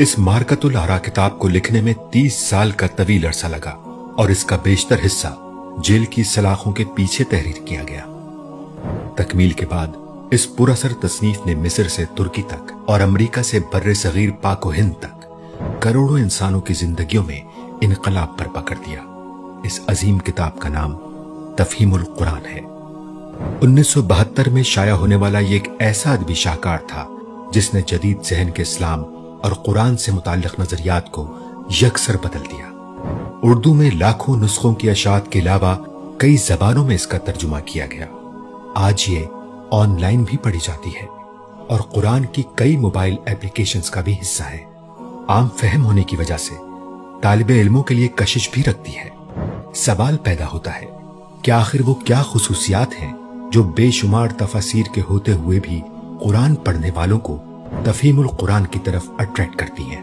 اس مارکت الارا کتاب کو لکھنے میں 30 سال کا طویل عرصہ لگا اور اس کا بیشتر حصہ جیل کی سلاخوں کے پیچھے تحریر کیا گیا۔ تکمیل کے بعد اس پراثر تصنیف نے مصر سے ترکی تک اور امریکہ سے بر صغیر پاک و ہند تک کروڑوں انسانوں کی زندگیوں میں انقلاب برپا کر دیا۔ اس عظیم کتاب کا نام تفہیم القرآن ہے۔ 1972 میں شائع ہونے والا یہ ایک ایسا ادبی شاہکار تھا جس نے جدید ذہن کے اسلام اور قرآن سے متعلق نظریات کو یکسر بدل دیا۔ اردو میں لاکھوں نسخوں کی اشاعت کے علاوہ کئی زبانوں میں اس کا ترجمہ کیا گیا۔ آج یہ آن لائن بھی پڑھی جاتی ہے اور قرآن کی کئی موبائل ایپلیکیشنز کا بھی حصہ ہے۔ عام فہم ہونے کی وجہ سے طالب علموں کے لیے کشش بھی رکھتی ہے۔ سوال پیدا ہوتا ہے کہ آخر وہ کیا خصوصیات ہیں جو بے شمار تفاسیر کے ہوتے ہوئے بھی قرآن پڑھنے والوں کو تفہیم القرآن کی طرف اٹریکٹ کرتی ہیں۔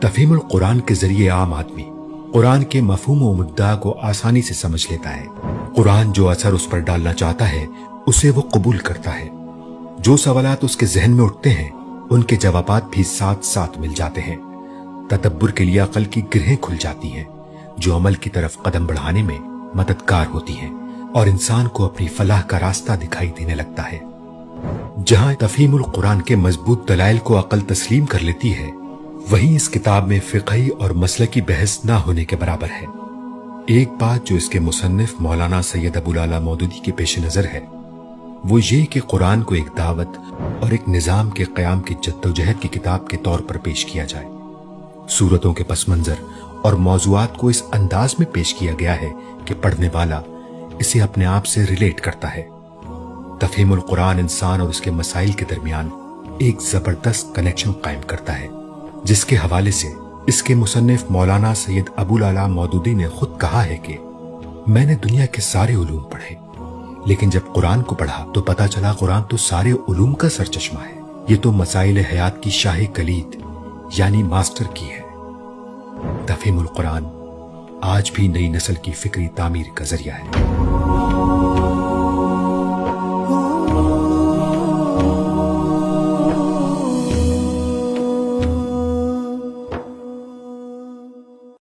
تفہیم القرآن کے ذریعے عام آدمی قرآن کے مفہوم و مدعا کو آسانی سے سمجھ لیتا ہے۔ قرآن جو اثر اس پر ڈالنا چاہتا ہے اسے وہ قبول کرتا ہے۔ جو سوالات اس کے ذہن میں اٹھتے ہیں ان کے جوابات بھی ساتھ ساتھ مل جاتے ہیں۔ تدبر کے لیے عقل کی گرہیں کھل جاتی ہیں جو عمل کی طرف قدم بڑھانے میں مددگار ہوتی ہیں اور انسان کو اپنی فلاح کا راستہ دکھائی دینے لگتا ہے۔ جہاں تفہیم القرآن کے مضبوط دلائل کو عقل تسلیم کر لیتی ہے، وہیں اس کتاب میں فقہی اور مسلکی بحث نہ ہونے کے برابر ہے۔ ایک بات جو اس کے مصنف مولانا سید ابوالعلا مودودی کے پیش نظر ہے وہ یہ کہ قرآن کو ایک دعوت اور ایک نظام کے قیام کی جدوجہد کی کتاب کے طور پر پیش کیا جائے۔ صورتوں کے پس منظر اور موضوعات کو اس انداز میں پیش کیا گیا ہے کہ پڑھنے والا اسے اپنے آپ سے ریلیٹ کرتا ہے۔ تفہیم القرآن انسان اور اس کے مسائل کے درمیان ایک زبردست کنیکشن قائم کرتا ہے، جس کے حوالے سے اس کے مصنف مولانا سید ابوالعلا مودودی نے خود کہا ہے کہ میں نے دنیا کے سارے علوم پڑھے لیکن جب قرآن کو پڑھا تو پتا چلا قرآن تو سارے علوم کا سرچشمہ ہے۔ یہ تو مسائل حیات کی شاہی کلید یعنی ماسٹر کی ہے۔ تفہیم القرآن آج بھی نئی نسل کی فکری تعمیر کا ذریعہ ہے۔